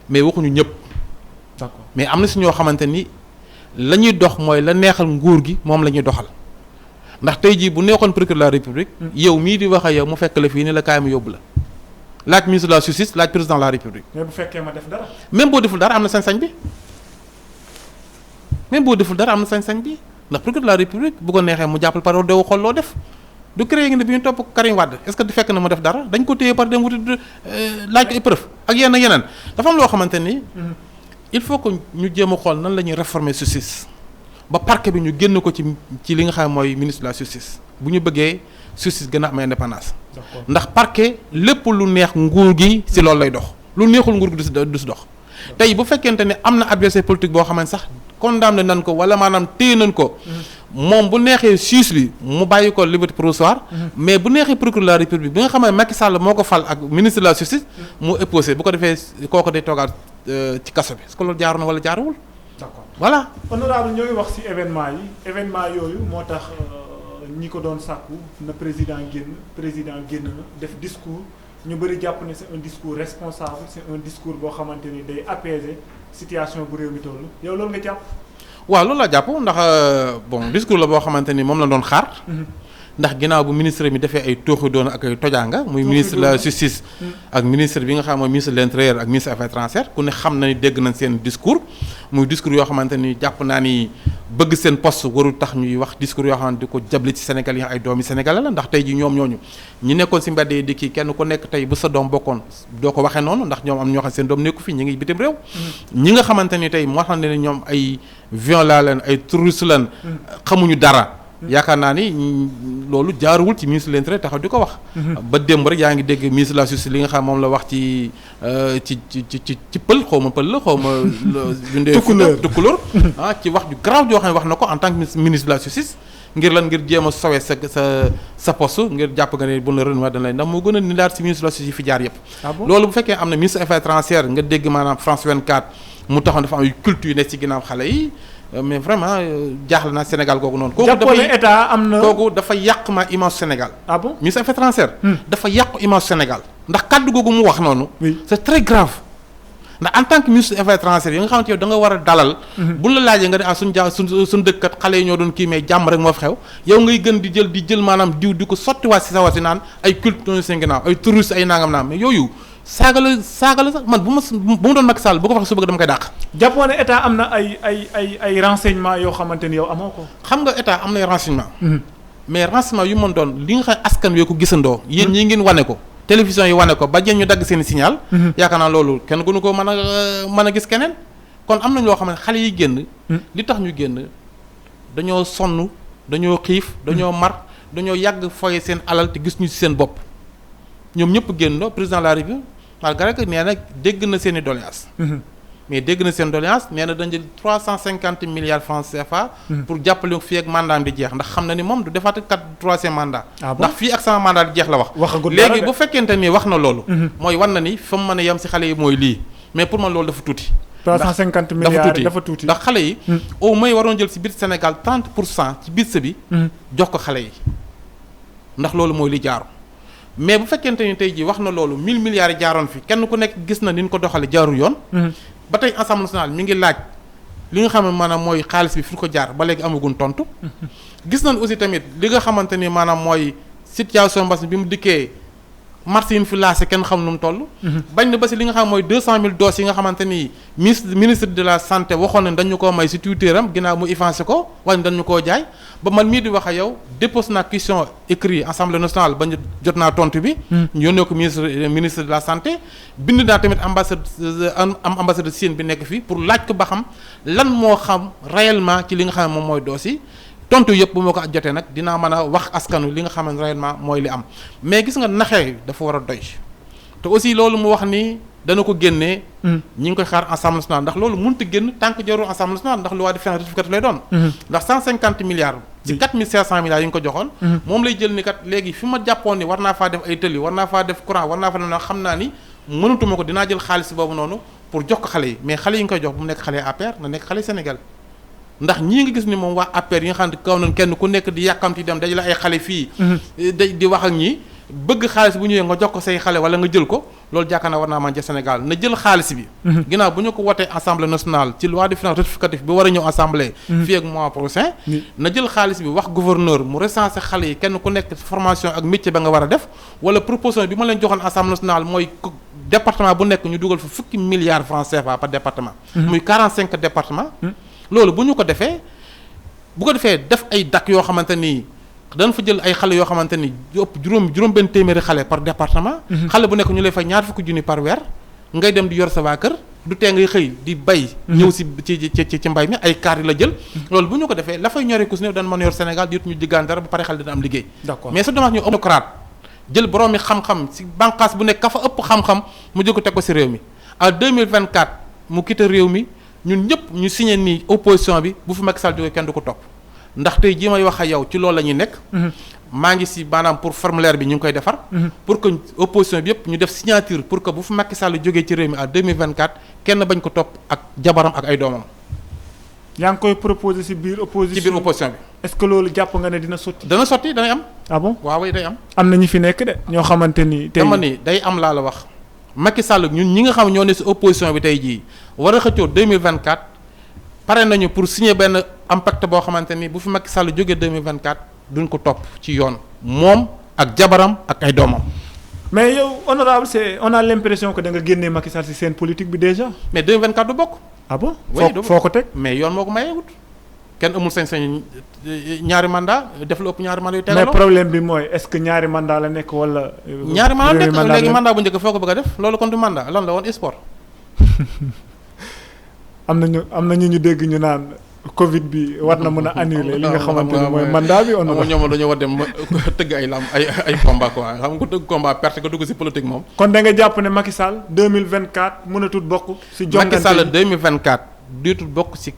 mais waxuñu ñëpp. d'accord mais am na si ñoo xamante ni la ñuy dox mooy la neexal nguur gi moom la ñuy doxal ndax tey jii bu neexoon procureur de la république. yow mii di wax ak yow mu fekk la fii ne la kaay ma yóbbu la. laaj ministre de la justice laaj président de la république. mais bu fekkee ma def dara. même boo deful dara am na sañ-sañ bi ndax procureur de la république bu ko neexee mu jàppal par doo xool loo def du créé ngi ne bi ñu topp Karim Wade est-ce que du fekk na mu def dara dañ ko téye par dem wuti laaj ko épreuve ak yeneen dafa am loo xamante ni. il faut que ñu jéem a xool nan la ñuy réformer justice ba parquet bi ñu génn ko ci li nga xam mooy ministre de la justice bu ñu bëggee justice gën a am indépendance. ndax parquet lépp lu neex nguur gi ci loolu lay dox lu neexul nguur gi du ci dox tey bu fekkente ne am na adversaire politique boo xam ne sax condamné nan ko wala maanaam téye nañ ko moom bu neexee juge bi mu bàyyi ko liberté provisoire mais bu neexee procureur de la république bi nga xam ne Macky Sall moo ko fal ak ministre de la justice mu opposé bu ko defee kooku day toogaat ci kaso bi est-ce que loolu jaaru na wala jaaruwul. d'accord voilà. honorable ñooy wax ci événement yooyu moo tax. ñi ko doon sàkku na président génn na def discours ñu bëri jàpp ne c'est un discours responsable c'est un discours boo xamante ni day apaiser situation bu réew mi toll yow loolu nga jàpp. waaw loolu laa jàpp ndax bon discours la boo xamante ni moom la doon xaar. ndax ginnaaw bu ministre mi defee ay tooxi doon ak ay tojaanga muy ministre de la justice ak ministre bi nga xam mooy ministre de l'intérieur ak ministre des affaires étrangères ku ne xam na ni dégg nañ seen discours muy discours yoo xamante ni jàpp naa ni bëgg seen poste warul tax ñuy wax discours yoo xamante di ko jable ci Sénégal yi ay doomi Sénégalais la ndax tey ji ñoom ñooñu ñi nekkoon ci mbedd yi di kii kenn ku nekk tey bu sa doom bokkoon doo ko waxee noonu ndax ñoom am ñoo xam seen doom nekku fi ñi ngi bitim réew ñi nga xamante ni tey moo xam ne ñoom ay violents leen ay terroristes leen xamuñu dara yaakaar naa ni loolu jaaruwul ci ministre de l'Intérieur taxaw di ko wax. ba démb rek yaa ngi dégg ministre de la justice li nga xam moom la wax ci pël xaw ma pël la xaw ma. tukkulóor ci wax ju grave joo xam ne wax na ko en tant que ministre de la justice. ngir lan ngir jéem a sowe sa poste ngir jàpp nga ne bu la renouveler dañ lay ndax moo gën a nilaat si ministre de la justice yi fi jaar yëpp. loolu bu fekkee am na ministre affaires étrangères nga dégg maanaam France 24 mu taxoon dafa am yu culture yu nekk ci ginnaaw xale yi mais vraiment jaaxle na Sénégal googu noonu. kooku dafa yàq ma image Sénégal. ah bon ministre affaires étrangères. dafa yàq image Sénégal. ndax kàddu googu mu wax noonu. c'est très grave. ndax en tant que ministre des affaires étrangères yi nga xamante yow da nga war a dalal. bu la laajee nga ne suñ dëkkat xale yi ñoo doon kii mais jàmm rek moo fi xew yow ngay gën di jël maanaam diw di ko sottiwaat si sawar si naan ay culte noonu seen ginnaaw ay touristes ay nangam naam mais yooyu saaga la sax man bu ma doon Macky Sall bu ko waxee suba dama koy dàq. jàppoo ne état am na ay renseignements yoo xamante ni yow amoo ko. xam nga état am na ay renseignements. mais renseignements yu mën doon li nga xam askan wi ko gisandoo. yéen ñii ngeen wane ko. télévision yi wane ko ba jën ñu dagg seen signal. yaakaar naa loolu kenn gënu ko mën a gis keneen. kon am na ñoo xam ne xale yi génn. li tax ñu génn dañoo sonn dañoo xiif dañoo mar dañoo yàgg foye seen alal te gis ñu ci seen bopp. ñoom ñëpp génn président de la République malgré que nee na dégg na seen i doléances. mais dégg na seen doléance nee na dañ jël 350 milliards francs CFA. pour jàppale ko fii ak mandat di jeex ndax xam na ni moom du defaat troisième mandat. ndax fii ak sama mandat di jeex la wax. léegi bu fekkente ni wax na loolu. mooy wan na ni fa mu mën a yem si xale yi mooy lii mais pour man loolu dafa tuuti. 350 milliards dafa tuuti ndax xale yi. au moins waroon jël si biir Sénégal 30% ci biir sa bi. jox ko xale yi ndax loolu mooy li jaaru mais bu fekkente ni tey jii wax na loolu 1000 milliards yi jaaroon fi kenn ku nekk gis na ni ñu ko doxalee jaarul yoon. ba tey Assemblée nationale mi ngi laaj li nga xam ne maanaam mooy xaalis bi fi ñu ko jaar ba léegi amagun tontu. gis nañ aussi tamit li nga xamante ni maanaam mooy situation mbas bi mu dikkee marché yi ñu fi lancé kenn xam nu mu toll. bañ na ba si li nga xam mooy 200000 doses yi nga xamante ni ministre de la santé waxoon nañ dañu koo may si Twitter am ginnaaw mu effacé ko wala dañu koo jaay ba man mii di wax ak yow déposé naa question écrit Assemblée nationale ba ñu jot naa tontu bi. ñu yónnee ko ministre de la santé. bind naa tamit ambassadeur Chine bi nekk fii pour laaj ko ba xam lan moo xam réellement ci li nga xam ne moom mooy doses yi. tontu yëpp bu ma ko jotee nag dinaa mën a wax askanu li nga xam ne réellement mooy li am mais gis nga naxee dafa war a doy te aussi loolu mu wax ni dana ko génnee. ñi ngi koy xaar Assemblée nationale ndax loolu mënut a génn tant que jarul Assemblée nationale ndax loi de finances rectificative lay doon. ndax 150 milliards. ci 4500 milliards yi nga ko joxoon. moom lay jël ni kat léegi fi ma jàppoon ni war naa faa def ay tëli war naa faa def courant war naa fa def xam naa ni mënatuma ko dinaa jël xaalis boobu noonu pour jox ko xale yi mais xale yi nga koy jox bu mu nekk xale APR na nekk xale Sénégal. ndax ñii nga gis ni moom waa APR yi nga xam ne kaw nañ kenn ku nekk di yàkkamti dem dajale ay xale fii. di wax ak ñi bëgg xaalis bu ñëwee nga jox ko say xale wala nga jël ko loolu jàkkaar na war naa mën Sénégal na jël xaalis bi. ginnaaw bu ñu ko wotee assemblée nationale ci loi de finances rectificative bi war a ñëw assemblée. fii ak mois prochain. na jël xaalis bi wax gouverneur mu recenser xale yi kenn ku nekk formation ak métier ba nga war a def wala proposition bi ma leen joxoon assemblée nationale mooy département bu nekk ñu dugal fa fukki milliards francs CFA par département. muy 45 départements. loolu bu ñu ko defee def ay dak yoo xamante ni dañ fa jël ay xale yoo xamante ni ëpp juróom benn téeméeri xale par département. xale bu nekk ñu lay fay ñaar fukki junni par weer ngay dem di yor sa waa kër du tee ngay xëy di bay. ñëw si ci mbay mi ay kaar yi la jël. loolu bu ñu ko defee la fay ñoree ku si néew dañ mën a yor Sénégal di ñu diggaan dara ba pare xale dina am liggéey. d'accord mais su demee ñu autocrate jël borom mi xam-xam si bànqaas bu nekk ka fa ëpp xam-xam mu jël ko teg ko si réew mi en 2024 mu quitté réew mi. ñun ñëpp ñu signé ni opposition bi bu fi Macky Sall jógee kenn du ko topp ndax tey jii may wax ak yow ci loolu la ñuy nekk. maa ngi si maanaam pour formulaire bi ñu ngi koy defar. pour que opposition bi yëpp ñu def signature pour que bu fi Macky Sall jógee ci réew mi en 2024 kenn bañ ko topp ak jabaram ak ay doomam. yaa ngi koy proposé si biir opposition ci biir opposition bi. est-ce que loolu jàpp nga ne dina sotti. dana sotti danay am. ah bon waaw day am. am na ñu fi nekk de ñoo xamante ni. tey dama ni day am laa la wax. Macky Sall ñun ñi nga xam ñoo ne si opposition bi tey jii war a xëccoo 2024 pare nañu pour signer benn impact boo xamante ni bu fi Macky Sall jógee 2024 duñ ko topp ci yoon moom ak jabaram ak ay doomam. mais yow honorable on a l'impression que da nga génnee Macky Sall si seen politique bi déjà. mais 2024 du bokk. ah bon foo ko teg mais yoon moo ko mayewut kenn amul sañ-sañ ñaari mandat def lu ëpp ñaari mandat yu tegaloo. mais problème bi mooy est-ce que ñaari mandat la nekk wala. ñaari mandat nekk léegi mandat bu njëkk foo ko bëgg a def loolu kon du mandat lan la woon sport. am na ñu dégg ñu naan Covid bi war na mën a annuler li nga xamante ni mooy mandat bi. ñoom dañoo war dem tëgg ay lam ay combat quoi xam nga ko tëgg combat perte ko dugg ci politique moom. kon da nga jàpp ne Macky Sall 2024 mënatul bokk ci jongante Macky Sall 2024 dootul bokk ci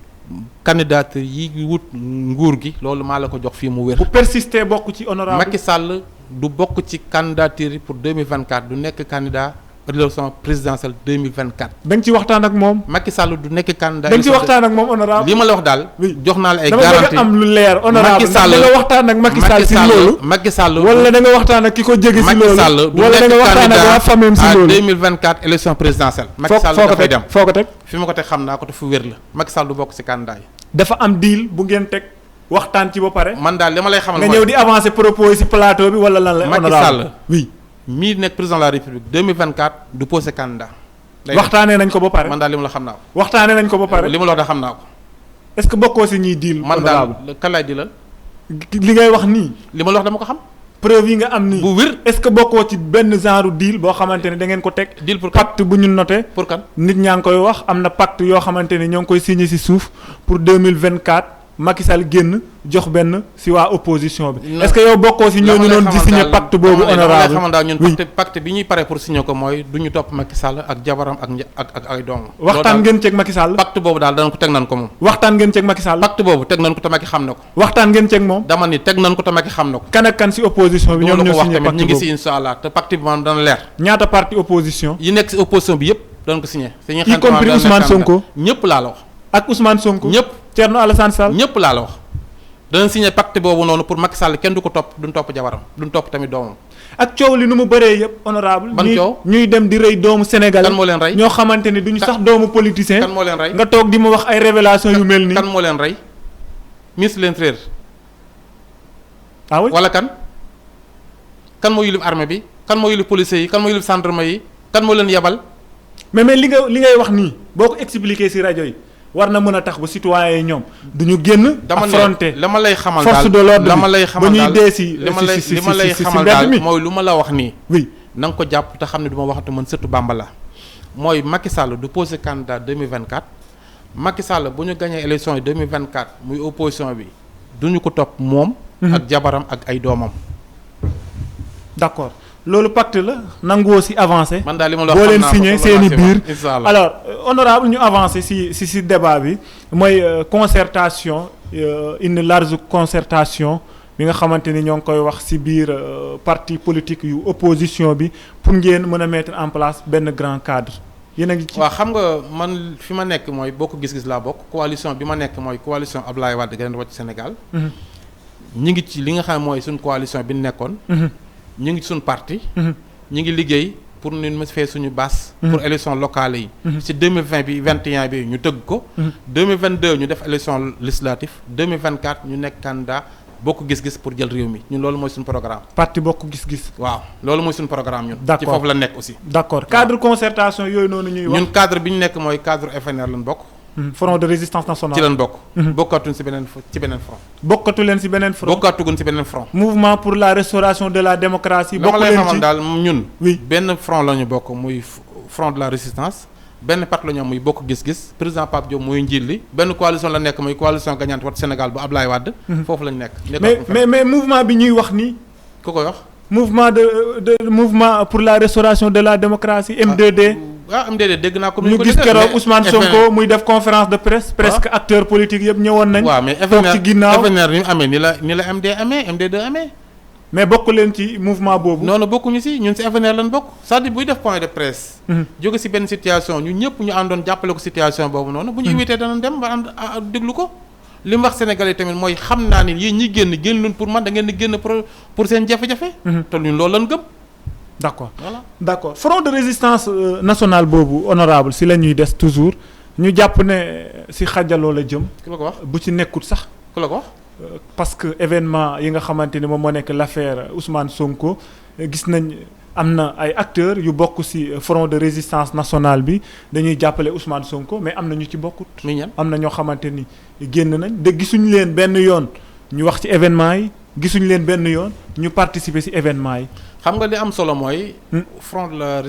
candidature yi wut nguur gi loolu maa la ko jox fii mu wér. bu persister bokk ci honorable Macky Sall du bokk ci candidature yi pour 2024 du nekk candidat élection présidentielle 2024. da nga ci waxtaan ak moom. Macky Sall du nekk candidat. da nga ci waxtaan ak moom honorable li ma la wax daal. jox naa la ay dama garantie bëgg am lu leer honorable. Macky Sall da nga waxtaan ak Macky Sall si loolu. Macky Sall wala da nga waxtaan ak ki ko jege si loolu. Macky Sall du wala da nga nekk waxtaan ak waa famille si loolu. candidat à 2024 élection présidentielle. Macky Sall dafay dem foo ko teg fi ma ko teg xam naa ko te fu wér la Macky Sall du bokk ci candidat yi. dafa am deal bu ngeen teg waxtaan ci ba pare. man daal li ma lay xamal nga ñëw di avancer propos si plateau bi wala lan la. Macky Sall oui. mii nekk président de la République 2024 du posé candidat. waxtaanee nañ ko ba pare. man daal li ma la xam naa ko. waxtaanee nañ ko ba pare. li ma la wax daal xam naa ko. est-ce que bokkoo si ñiy deal. man daal kan laay dilal. li ngay wax nii. li ma la wax dama ko xam. preuve yi nga am nii. bu wér est-ce que bokkoo ci benn genre deal boo xamante ne da ngeen ko teg. deal pour kan pacte bu ñu noté. pour kan nit ñaa ngi koy wax am na pacte yoo xamante ne ñoo ngi koy signé si suuf pour 2024 Macky Sall génn jox benn si waa opposition bi. est-ce que yow bokkoo si ñooñu noonu di signé pacte boobu honorable xamal daal ñun pacte bi ñuy pare pour signé ko mooy du ñu topp Macky Sall ak jabaram ak ay doomam. waxtaan ngeen ceeg Macky Sall. pacte boobu daal danañ ko teg nañ ko moom. waxtaan ngeen ceeg Macky Sall. pacte boobu teg nañ ko te Macky xam na ko. waxtaan ngeen ceeg moom. dama ni teg nañ ko te Macky xam na ko. kan ak kan si opposition bi ñoom ñoo signé pacte boobu ñu ngi si incha allah te pacte bi moom dana leer. ñaata parti opposition. yi nekk si opposition bi yëpp danañ ko signé. y compris Ousmane Sonko. ñëpp laa la wax. ak Ousmane Sonko. ñëpp Thierno Alassane Sall. ñëpp laa la wax. danañ signé pacte boobu noonu pour Macky Sall kenn du ko topp duñ topp jabaram duñ topp tamit doomam. ak coow li nu mu bëree yëpp honorable ban coow ñuy dem di rëy doomu Sénégal. kan moo leen rey ñoo xamante ni duñu sax doomu politicien. kan moo leen rey nga toog di ma wax ay révélation yu mel nii. kan moo leen rey ministre de l'Intérieur. ah oui wala kan moo yilif armée bi kan moo yilif policiers yi kan moo yilif gendarme yi kan moo leen yebal. mais li ngay wax nii boo ko expliquer ci rajo yi war na mën a tax ba citoyens yi ñoom duñu génn. affronter la ma lay xamal force de l'ordre la ma lay xamal daal ba ñuy dee ci li ma lay xamal daal mooy lu ma la wax nii. oui na nga ko jàpp te xam ne du ma waxatu man surtout Bamba la mooy Macky Sall du posé candidat 2024 Macky Sall bu ñu gagné élection yi 2024 muy opposition bi duñu ko topp moom. ak jabaram ak ay doomam. d'accord loolu pacte la nangoo ci avancé. man daal li ma la wax boo leen signé seeni biir. alors honorable ñu avancé ci débat bi mooy concertation une large concertation bi nga xamante ni ñoo ngi koy wax ci biir parti politique yu opposition bi pour ngeen mën a mettre en place benn grand cadre yéen a ngi ci. waaw xam nga man fi ma nekk mooy bokk gis-gis laa bokk coalition bi ma nekk mooy coalition Abdoulaye Wade Gaïndé Wattu Sénégal. ñi ngi ci li nga xam mooy suñ coalition bi nekkoon. ñu ngi ci suñu parti. ñu ngi liggéey pour ñu ma fee suñu base. pour élection locale yi. ci 2020 bi 21 bi ñu tëgg ko. 2022 ñu def élection législative 2024 ñu nekk candidat bokk gis-gis pour jël réew mi ñun loolu mooy suñu programme. parti bokk gis-gis. waaw loolu mooy suñu programme ñun. d'accord ci foofu la nekk aussi. d'accord cadre concertation yooyu noonu ñuy wax. ñun cadre bi ñu nekk mooy cadre FNR lañ bokk. front de résistance nationale ci lañ bokk. bokkatuñ ci beneen front. bokkatu leen ci beneen front. bokkatugun ci beneen front. mouvement pour la restauration de la démocratie. bokk leen ci xamal daal ñun. oui benn front la ñu bokk muy front de la résistance benn parti la ñu am muy bokk gis-gis président Pape Diop mooy njiit li benn coalition la nekk muy coalition gagnante Wattu Sénégal bu Ablaye Wade. foofu la ñu nekk. mais mouvement bi ñuy wax nii. ku koy wax. mouvement pour la restauration de la démocratie MDD. MDD dégg naa ko. ñu gis keroog Ousmane Sonko muy def conférence de presse. presque acteurs politiques yëpp ñëwoon nañ. waaw mais FNR ni mu amee ni la MD amee MD2 amee. mais bokk leen ci mouvement boobu. non bokkuñu ci ñun ci FNR lañ bokk c'est-à-dire buy def point de presse. jóge ci benn situation ñu ñëpp ñu àndoon jàppale ko situation boobu noonu. bu ñu invité danañ dem ba ànd déglu ko. li mu wax Sénégalais tamit mooy xam naa ni yéen ñi génn pour man da ngeen di génn pour seen jafe-jafe. te ñun loolu lañ gëm. d'accord voilà d'accord front de résistance nationale boobu honorable ci la ñuy des toujours ñu jàpp ne ci xajaloo la jëm. ku la ko wax bu ci nekkul sax. ku la ko wax. parce que événement yi nga xamante ni moom moo nekk l'affaire Ousmane Sonko gis nañ am na ay acteurs yu bokk ci front de résistance nationale bi dañuy jàppale Ousmane Sonko mais am na ñu ci bokkut. muy ñan am na ñoo xamante ni génn nañ de gisuñu leen benn yoon ñu wax ci événement yi gisuñu leen benn yoon ñu participer ci événement yi. xam nga li am solo mooy. front de la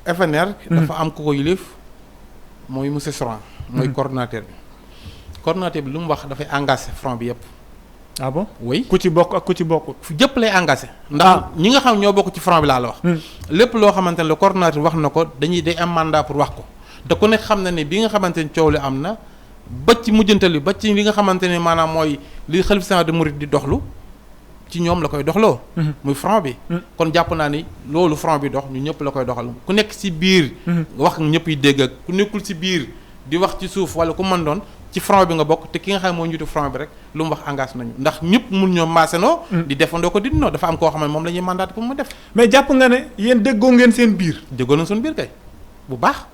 FNR. dafa am ku ko yilif mooy monsieur Soran. mooy coordonnateur bi. coordonnateur bi lu mu wax dafay engagé front bi yëpp. ah bon oui ku ci bokk ak ku ci bokkul. jëpp lay engagé. ndax ñi nga xam ñoo bokk ci front bi laa la wax. lépp loo xamante ne le coordonnateur wax na ko day am mandat pour wax ko te ku ne xam na ne bi nga xamante ne coow li am na ba ci mujjantal bi ba ci li nga xamante ne maanaam mooy li xalifa général des mourides di doxlu ci ñoom la koy doxloo. muy front bi. kon jàpp naa ni loolu front bi dox ñu ñëpp la koy doxal ku nekk ci biir. wax ñëpp yi dégg ak ku nekkul ci biir di wax ci suuf wala ku mën doon. ci front bi nga bokk te ki nga xam ne moo njiitu front bi rek lu mu wax engagé nañu ndax ñëpp mun ñoo maasenoo di defandoo ko dindoo dafa am koo xam ne moom la ñuy mandat pour mu def. mais jàpp nga ne yéen déggoo ngeen seen biir. déggoo nañ suñu biir kay bu baax.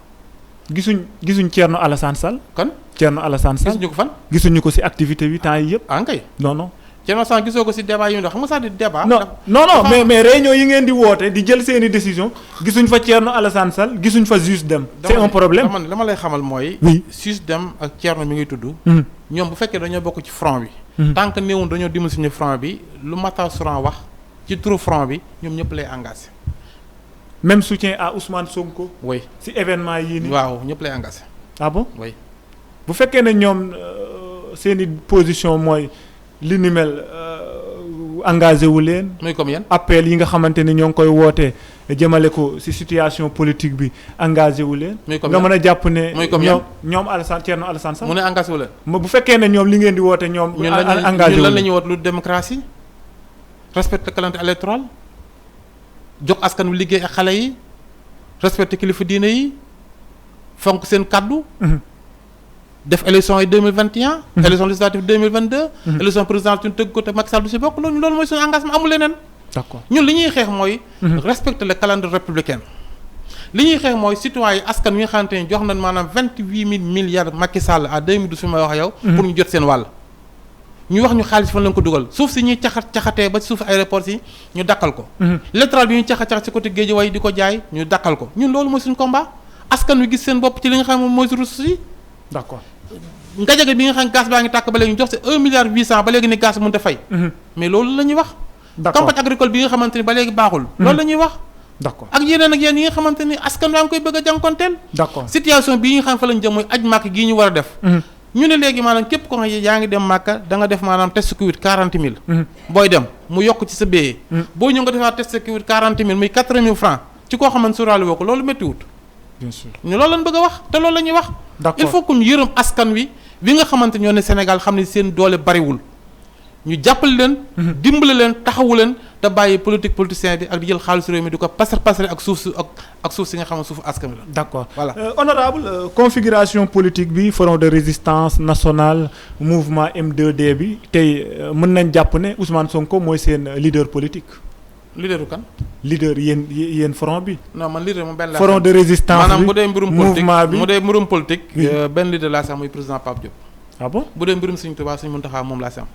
gisuñ Thierno Alassane Sall. kon Thierno Alassane Sall gisuñu ko fan. gisuñu ko ci activité bi temps yi yëpp. ah kay non. Thierno Sall gisoo ko ci débat yi ñu dox xam nga sax di débat. non mais réunion yi ngeen di woote di jël seeni décision gisuñ fa Thierno Alassane Sall gisuñ fa Juste Dème. c'est un problème la ma lay xamal mooy. oui Juste Dème ak Thierno mi ngi tudd. ñoom bu fekkee dañoo bokk ci front bi. tant que néewul dañoo dimbali suñu front bi lu Matar Souran wax ci turu front bi ñoom ñëpp lay engagé. même soutien à Ousmane Sonko. oui ci événement yii nii. waaw ñëpp lay engagé. ah bon oui. bu fekkee ne ñoom seeni position mooy li ni mel engagé wu leen. muy comme yéen. appel yi nga xamante ni ñoo ngi koy wootee jëmale ko ci situation politique bi engagé wu leen. nga mën a jàpp ne. muy comme ñoom Alassane Thierno Alassane Sall. mu ne engagé wu leen. bu fekkee ne ñoom li ngeen di woote ñoom. engagé wu lan la ñuy woote lu démocratie respecter calendrier électoral jox askan wi liggéey ak xale yi respecter kilifa diine yi fonk seen kaddu. def élection yi 2021. élection législative 2022. élection présidentielle ñu tëgg ko te Macky Sall du si bokk loolu mooy suñu engagement amul leneen. d'accord ñun li ñuy xeex mooy. respecter le calendrier républicain. li ñuy xeex mooy citoyen yi askan wi nga xamante ne jox nañ maanaam 28 000 milliards Macky Sall à 2012 fi may wax yow. pour ñu jot seen wàll. ñu wax ñu xaalis fan lañ ko dugal suuf si ñuy caxatee ba ci suuf aéroport yi ñu dakkal ko. littoral bi ñuy caxat ci côté Guédiawaye di ko jaay ñu dakkal ko ñun loolu mooy suñu combat askan wi gis seen bopp ci li nga xam moom mooy ressources yi. d'accord ngajaga bi nga xam gaz baa ngi tàkk ba léegi ñu jox si 1 milliard 800 ba léegi ni gaz mënut a fay. mais loolu la ñuy wax. d'accord campagne agricole bi nga xamante ni ba léegi baaxul. loolu la ñuy wax. d'accord ak yeneen ak yeneen yi nga xamante ni askan waa ngi koy bëgg a jànkonteel. d'accord situation bii nga xam fa lañ jëm mooy aj màkk gii ñu war a def. ñu ne léegi maanaam képp ko xam ne yaa ngi dem màkka da nga def maanaam test Covid 40 000. booy dem mu yokk ci sa billet. boo ñëw nga defaat test Covid 40 000 muy 80 000 francs ci koo xamante sóoraale woo ko loolu méttiwut. bien sûr ñu loolu lañ bëgg a wax te loolu la ñuy wax. d'accord il faut que ñu yërëm askan wi nga xamante ñoo ne Sénégal xam ne seen doole bariwul ñu jàppale leen. dimbale leen taxawu leen te bàyyi politicien bi ak di jël xaalisu réew mi di ko passer ak suuf si nga xam ne suufu askan wi la. d'accord voilà honorable configuration politique bi front de résistance nationale mouvement M2D bi tey mën nañ jàpp ne Ousmane Sonko mooy seen leader politique. leaderu kan. leader yéen front bi. non man leader moom benn laa front de résistance bi maanaam bu dee mbirum mouvement bi mu dee mbirum politique. benn leader laa si am muy président Pape Diop. ah bon bu dee mbirum Serigne Touba Serigne Mountakha moom laa si am.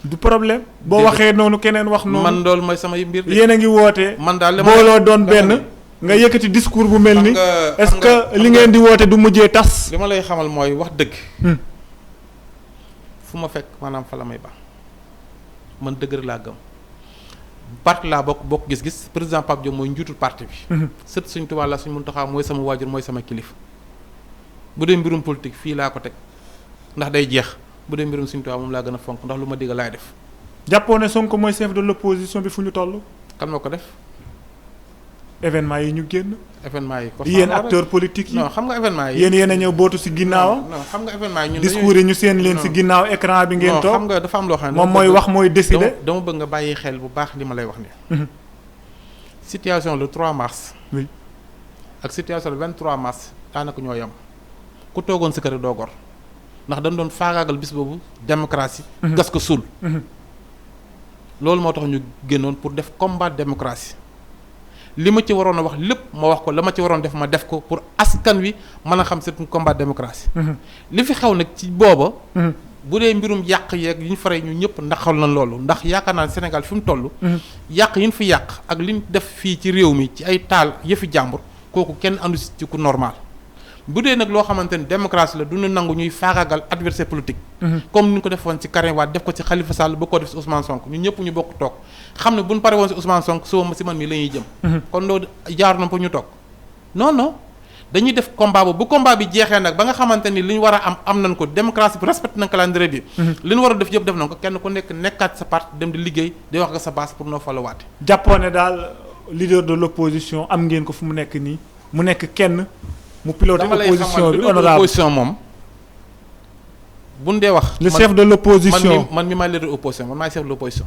du problème boo waxee noonu keneen wax noonu. man loolu mooy sama mbir. yéen a ngi woote. man daal booloo doon benn. nga yëkkati discours bu mel ni. est-ce que li ngeen di woote du mujjee tas. li ma lay xamal mooy wax dëgg. fu ma fekk maanaam fa la may ba man dëgg rek laa gëm. parti laa bokk gis-gis président Pape Diop mooy njiitul parti bi. sët Serigne Touba la Serigne Mountakha mooy sama waajur mooy sama kilifa. bu dee mbirum politique fii laa ko teg ndax day jeex. bu dee mbirum Serigne Touba moom laa gën a fonk ndax lu ma digg laay def. jàppoo ne Sonko mooy chef de l'opposition bi fu ñu toll. kan moo ko def. événement yi ñu génn. événement yi ko yéen acteurs politiques yi. non xam nga événement yi. yéen a ñëw bootu ci ginnaawam. non xam nga événement yi ñun discours yi ñu seen leen ci ginnaaw écran bi ngeen toog. xam nga dafa am loo xam ne moom mooy wax mooy décider. dama bëgg nga bàyyi xel bu baax li ma lay wax ni situation le 3 mars. oui ak situation le 23 mars daanaka ñoo yem ku toogoon sa kër doo gor ndax dañ doon faagaagal bis boobu démocratie. gas ko suul. loolu moo tax ñu génnoon pour def combat démocratie li ma ci waroon a wax lépp ma wax ko la ma ci waroon def ma def ko pour askan wi mën a xam c'est un combat démocratie. li fi xew nag ci booba. bu dee mbirum yàq yeeg yi ñu faree ñu ñëpp ndaxal na loolu ndax yaakaar naa Sénégal fi mu toll. yàq yi ñu fi yàq ak li ñu def fii ci réew mi ci ay taal yëfi jàmbur kooku kenn andu si ci ku normal. bu dee nag loo xamante ni démocratie la du ñu nangu ñuy faagaagal adversaire politique. comme ni ñu ko defoon ci Karim Wade def ko ci Khalifa Sall ba ko def ci Ousmane Sonko ñun ñëpp ñu bokk toog xam ne bu ñu pare woon ci Ousmane Sonko suba si man mii la ñuy jëm. kon loolu jaar na pour ñu toog non dañuy def combat bu combat bi jeexee nag ba nga xamante ni li ñu war a am nañ ko démocratie bi respecté nañ calendrier bi. li ñu war a def yëpp def nañ ko kenn ku nekkaat sa parti dem di liggéey di wax nga sa base pour noo faluwaate. jàppoo ne daal leader de l'opposition am ngeen ko fu mu nekk nii mu nekk kenn mu piloté opposition bi honorable opposition moom bu ñu dee wax. le chef de l'opposition man mi maay leader de l'opposition man maay chef de l'opposition.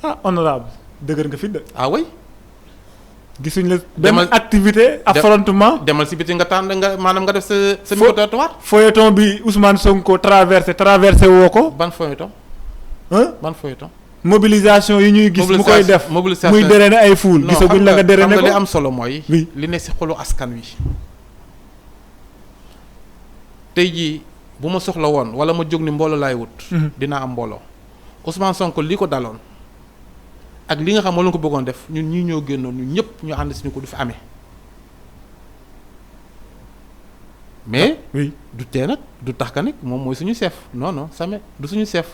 ah honorable dëgër nga fi de. ah oui. gisuñ la benn activité affrontement demal si biti nga tànn nga maanaam nga def sa micro-trottoir. feuilleton bi Ousmane Sonko traversé woo ko. ban feuilleton. ban feuilleton. mobilisation yi ñuy gis mu koy def muy drainer ay foule gisaguñ la nga drainer ko li am solo mooy. li ne si xolu askan wi. tey jii bu ma soxla woon wala ma jóg ni mbooloo laay wut. dinaa am mbooloo Ousmane Sonko li ko daloon. ak li nga xam moo la ko bëggoon def ñun ñii ñoo génnoon ñun ñëpp ñu ànd si ñu ko du fi amee mais. oui du tee nag du tax ka nag moom mooy suñu chef non non jamais du suñu chef.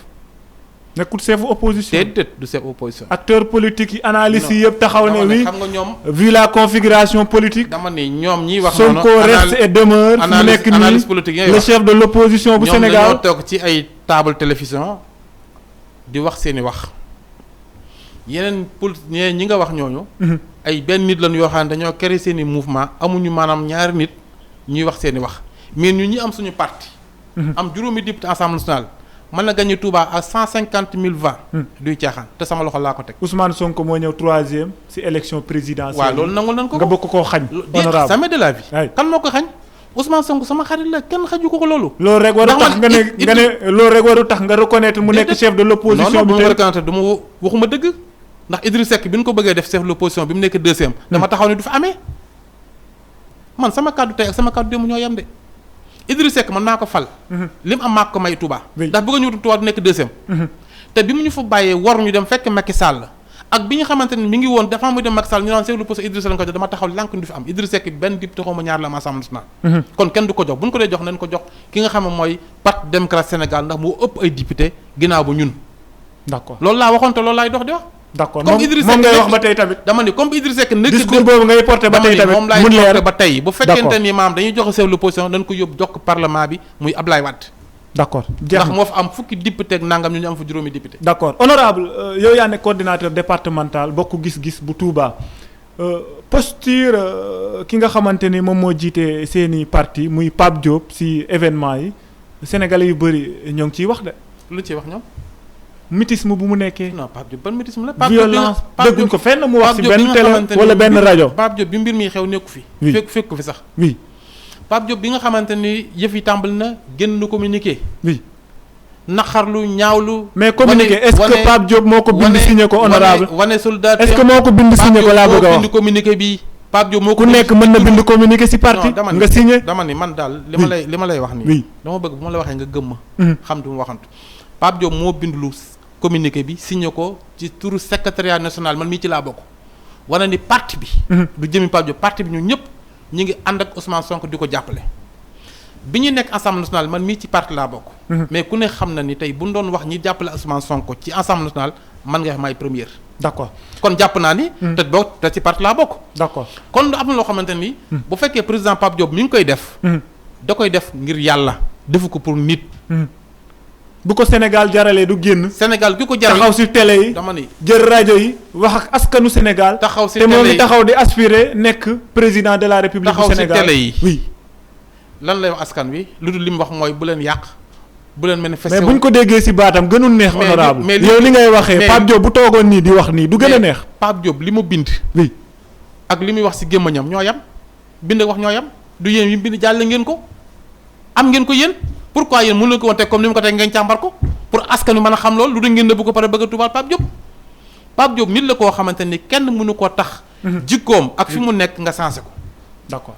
nekkul chefu opposition déedéet du chef opposition. acteur politique yi analyse yi yëpp taxaw ne oui xam nga ñoom. vu la configuration politique. dama ni ñoom ñiy wax noonu Sonko reste et demeure. fu nekk analyse politique nii le chef de l'opposition bu Sénégal ñoom dañoo toog ci ay table télévision di wax seeni wax. yeneen ñi nga wax ñooñu. ay benn nit lañu yoo xam ne dañoo créer seen i mouvement amuñu maanaam ñaari nit ñuy wax seen i wax mais ñun ñi am suñu parti. am juróomi député assemblée nationale mën na gagné Touba à 150 000 voix. duy caaxaan te sama loxo laa ko teg. Ousmane Sonko moo ñëw 3e ci élection présidentielle. waaw loolu nangul nañ ko nga bokk koo xañ. honorable jamais de la vie. kan moo ko xañ Ousmane Sonko sama xarit la kenn xaju ko loolu. loolu rek waru tax nga ne loolu rek waru tax nga reconnaître mu nekk chef de l'opposition bi. non non reconnaître du ma waxuma dëgg. ndax Idriss Seck bi ñu ko bëggee def chef de l'opposition bi mu nekk 2e. dama taxaw ni du fa amee man sama kàddu tey ak sama kàddu démb ñoo yem de Idriss Seck man maa ko fal. li mu am maa ko may Touba. ndax bëgg a ñëw Touba du nekk 2e. te bi mu ñu fa bàyyee war ñu dem fekk Macky Sall ak bi nga xamante ni mi ngi woon dafa muy dem Macky Sall ñu naan chef de l'opposition Idriss Seck lañ ko jox dama taxaw lànk du fi am Idriss Seck benn député xaw ma ñaar la am Assemblée nationale. kon kenn du ko jox bu ñu ko dee jox nañ ko jox ki nga xam ne mooy Parti démocrate Sénégal ndax moo ëpp ay député ginnaaw bu ñun. d'accord loolu laa waxoon te loolu laay dox di wax. d'accord moom ngay wax ba tey tamit. dama ni comme Idriss Seck discours boobu ngay porté ba tey tamit moom laay porté ba tey bu fekkente ni maam dañuy joxe chef de l'opposition dañ ko yóbbu jox ko parlement bi muy Ablaye Wade. d'accord ndax moo fa am fukki député ak nangam ñu am fa juróomi député. d'accord honorable yow yaa nekk coordinateur départemental bokk gis-gis bu Touba posture ki nga xamante ni moom moo jiite seeni parti muy Pape Diop ci événement yi sénégalais yu bëri ñoo ngi ciy wax de. lu ciy wax ñoom. mutisme bu mu nekkee. non Pape Diop ban mutisme la. violence dégguñ ko fenn mu wax ci benn télé wala benn rajo. Pape Diop bi mbir mi xew nekku fi. oui fekk fi sax. oui Pape Diop bi nga xamante ni yëf yi tàmbali na génn communiqué. oui. naqarlu ñaawlu. mais communiqué est-ce que Pape Diop moo ko bind signé ko honorable wane soldat est-ce que moo ko bind signé ko laa bëgg a wax bind communiqué bi Pape Diop moo ko ku nekk mën na bind communiqué ci parti nga signé. dama ni man daal li ma lay wax nii. oui dama bëgg bu ma la waxee nga gëm ma. xam du ma waxantu Pape Diop moo bind lu communiqué bi signé ko ci turu secrétariat national man mii ci laa bokk wane ni parti bi. du jëmi Pape Diop parti bi ñun ñëpp ñu ngi ànd ak Ousmane Sonko di ko jàppale. bi ñu nekk assemblée nationale man mii ci parti laa bokk. mais ku ne xam na ni tey bu ñu doon wax ñi jàppale Ousmane Sonko ci assemblée nationale man nga wax maay première. d'accord kon jàpp naa ni. te ci parti laa bokk. d'accord kon am na loo xamante ni. bu fekkee président Pape Diop mi ngi koy def. da koy def ngir yàlla defu ko pour nit. bu ko Sénégal jaralee du génn. Sénégal gi ko jaral taxaw ci télé yi dama ni jël rajo yi wax ak askanu Sénégal. taxaw ci te télé moo yi ngi taxaw di aspirer nekk président de la République du Sénégal taxaw ci télé yi oui. lan lay wax askan wi lu dul li mu wax mooy bu leen yàq bu leen manifester. mais bu ñu ko déggee ci baatam gënul neex. honorable mais yow li ngay waxee Pape Diop bu toogoon nii di wax nii du gën a neex. Pape Diop li mu bind. oui ak li muy wax ci gémmañam ñoo yam bind wax ñoo yam du yéen yi bind jàll ngeen ko am ngeen ko yéen pourquoi yéen mënu leen ko woon teg comme ni mu ko teg ngeen càmbar ko pour askan wi mën a xam loolu lu da ngeen nëbb ko pare bëgg a tubaal Pape Diop. Pape Diop nit la koo xamante ni kenn mënu koo tax. jikkoom ak fi mu nekk nga sensé ko. d'accord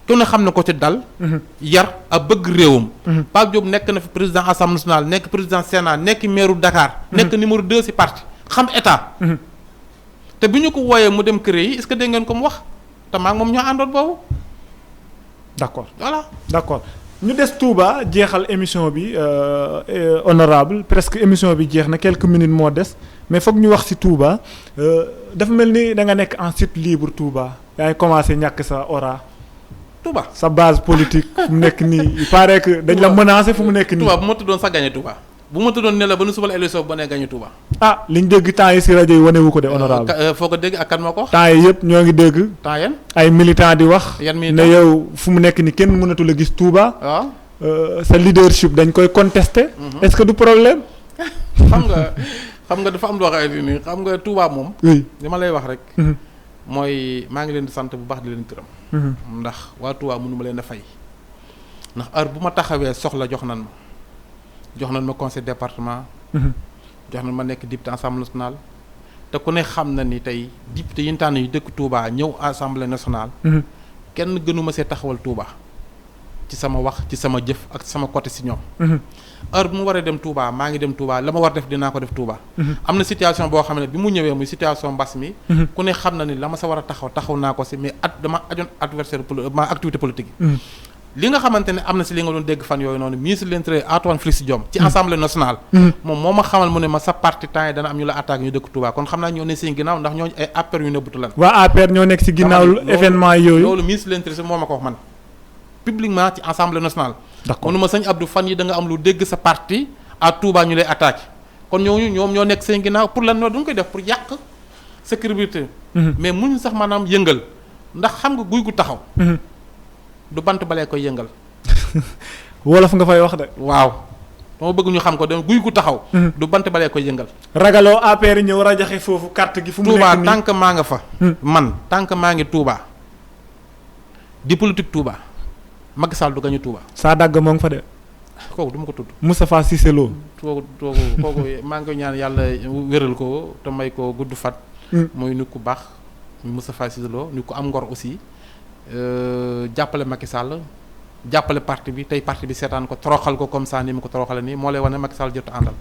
ku ne xam na ko ci dal. yar ak bëgg réewam. Pape Diop nekk na fi président assemblée nationale nekk président Sénat nekk maire Dakar. nekk numéro 2 ci parti xam état. te bi ñu ko wooyee mu dem kër yi est-ce que dégg ngeen ko mu wax te maa ngi moom ñoo àndoon boobu. d'accord voilà d'accord ñu des Touba jeexal émission bi honorable presque émission bi jeex na quelques minutes moo des mais foog ñu wax ci Touba dafa mel ni da nga nekk en chute libre Touba yaa ngi commencé ñàkk sa aura Touba. sa base politique fu mu nekk nii il paraît que dañ la menacé fu mu nekk nii. Touba bu ma tuddoon sax gagné Touba bu ma tuddoon ne la ba nu subal élection ba ne gagné Touba. ah liñ dégg temps yi si rajo yi wane wu ko de honorable. foo ko dégg ak kan moo ko wax. temps yi yëpp ñoo ngi dégg. temps yan ay militants di wax. yan ne militants yow fu mu nekk nii kenn mënatu la gis Touba. waaw. sa leadership dañ koy contester. est-ce que du problème. xam nga dafa am loo xam ni xam nga Touba moom. oui li ma lay wax rek. mooy maa ngi leen di sant bu baax di leen gërëm. ndax waa Touba mënu ma leen a fay. ndax heure bu ma taxawee soxla jox nan ma conseil département. jox nan ma nekk député assemblée nationale. te ku ne xam na ni tey député yi ñu tànn yu dëkk Touba ñëw assemblée nationale. kenn gënuma see taxawal Touba. ci sama wax ci sama jëf ak sama côté si ñoom. heure bu mu waree dem Touba maa ngi dem Touba la ma war def dinaa ko def Touba. am na situation boo xam ne bi mu ñëwee muy situation mbas mi. ku ne xam na ni la ma sa war a taxaw naa ko si mais dama ajoon adversaire ma activité politique yi. li nga xamante ne am na si li nga doon dégg fan yooyu noonu ministre de l'Intérieur Antoine Félix Diome ci assemblée nationale. moom moo ma xamal mu ne ma sa parti temps yi dana am ñu la attaque ñu dëkk Touba kon xam naa ñoo ne seen ginnaaw ndax ñooñu ay APR yu nëbbutu lan. waa APR ñoo nekk si ginnaaw événement yooyu. loolu ministre de l'Intérieur moo ma ko wax man. publiquement ci assemblée nationale. d'accord mënuma sëñ Abdou fan yi da nga am lu dégg sa parti à Touba ñu lay attaqué kon ñooñu ñoom ñoo nekk seen ginnaaw pour lan loolu dañu koy def pour yàq sécurité. mais muñu sax maanaam yëngal ndax xam nga guy gu taxaw. du bant balee koy yëngal. wolof nga fay wax de. waaw dama bëgg ñu xam ko dem guy gu taxaw. du bant balee koy yëngal. ragaloo APR ñëw rajaxe foofu carte gi. fu mu nekk nii Touba tant que maa nga fa. man tant que maa ngi Touba di politique Touba. Macky Sall du gañu Touba. saa dagg moo ngi fa de. kooku du ma ko tudd. Moustapha Cissé Lo. kooku maa ngi koy ñaan yàlla wéral ko te may ko gudd fat. mooy nit ku baax Moustapha Cissé Lo nit ku am ngor aussi jàppale Macky Sall jàppale parti bi tey parti bi seetaan ko toroxal ko comme ça ni mu ko toroxale nii moo lay wane Macky Sall jot àndal.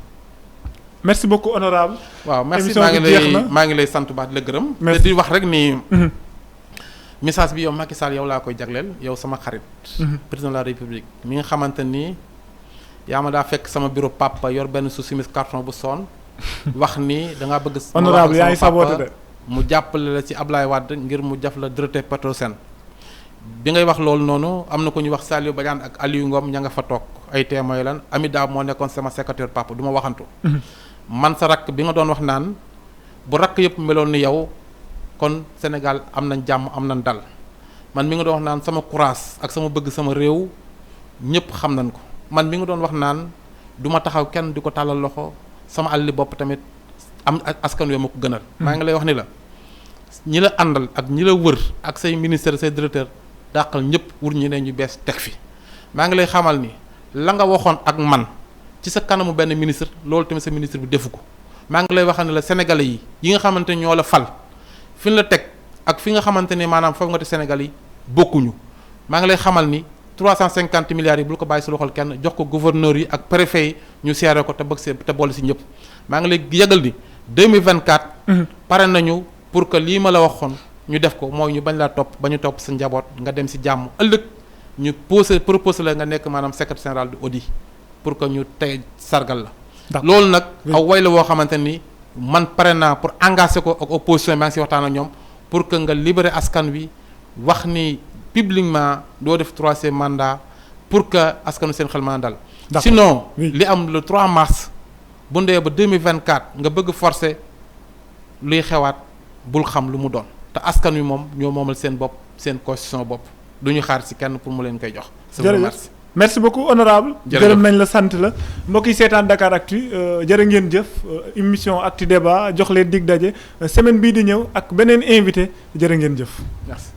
merci beaucoup honorable. waaw merci émission maa ngi lay sant baax di la gërëm. merci te di wax rek ni. message bi yow Macky Sall yow laa koy jagleel yow sama xarit. président de la république mi nga xamante ni yaa ma daa fekk sama bureau papa yor benn sous-simis carton bu sonn wax ni da ngaa bëgg. honorable yaa ngi saboté de mu jàppale la ci Ablaye Wade ngir mu jaf la directeur Petrosen. bi ngay wax loolu noonu am na ko ñu wax Saliou Badiane ak Aliou Ngom ña nga fa toog ay témoins lan Amida moo nekkoon sama secrétaire papa du ma waxantu. man sa rakk bi nga doon wax naan bu rakk yëpp meloon ni yow. kon Sénégal am nañ jàmm am nañ dal man mi nga doon wax naan sama courage ak sama bëgg sama réew ñëpp xam nañ ko man mi nga doon wax naan du ma taxaw kenn di ko tàllal loxo sama àlli bopp tamit am askan wi ma ko gënal. maa ngi lay wax ni la ñi la àndal ak ñi la wër ak say ministère say directeur dàqal ñëpp wur ñi ne ñu bees teg fi maa ngi lay xamal ni la nga waxoon ak man ci sa kanamu benn ministre loolu tamit sa ministre bi defu ko maa ngi lay waxal ne la sénégalais yi nga xamante ñoo la fal. fi ñu la teg ak fi nga xamante ne maanaam foog nga te Sénégal yi bokkuñu maa ngi lay xamal ni 350 milliards yi bul ko bàyyi si loxol kenn jox ko gouverneur yi ak préfet yi ñu seere ko te bëgg see te boole si ñëpp maa ngi lay yëgal ni 2024. pare nañu pour que lii ma la waxoon ñu def ko mooy ñu bañ laa topp ba ñu topp sa njaboot nga dem si jàmm ëllëg ñu proposé la nga nekk maanaam secrétaire général du audit pour que ñu tey sargal la. loolu nag aw way la woo xamante ni. man pare naa pour engager ko ak opposition maa ngi si waxtaan ak ñoom pour que nga libérer askan wi wax ni publiquement doo def troisième mandat pour que askanu seen xel mën a dal. sinon li am le 3 mars bu ndee ba 2024 nga bëgg forcer luy xewaat bul xam lu mu doon te askan wi moom ñoo moomal seen bopp seen constitution bopp du ñu xaar si kenn pour mu leen koy jox. jërëjëf merci beaucoup honorable gërëm nañ la sant la mbokk yi seetaan Dakaractu jërë ngeen jëf émission Actu Débat jox leen dig daje semaine bii di ñëw ak beneen invité jërë ngeen jëf. merci.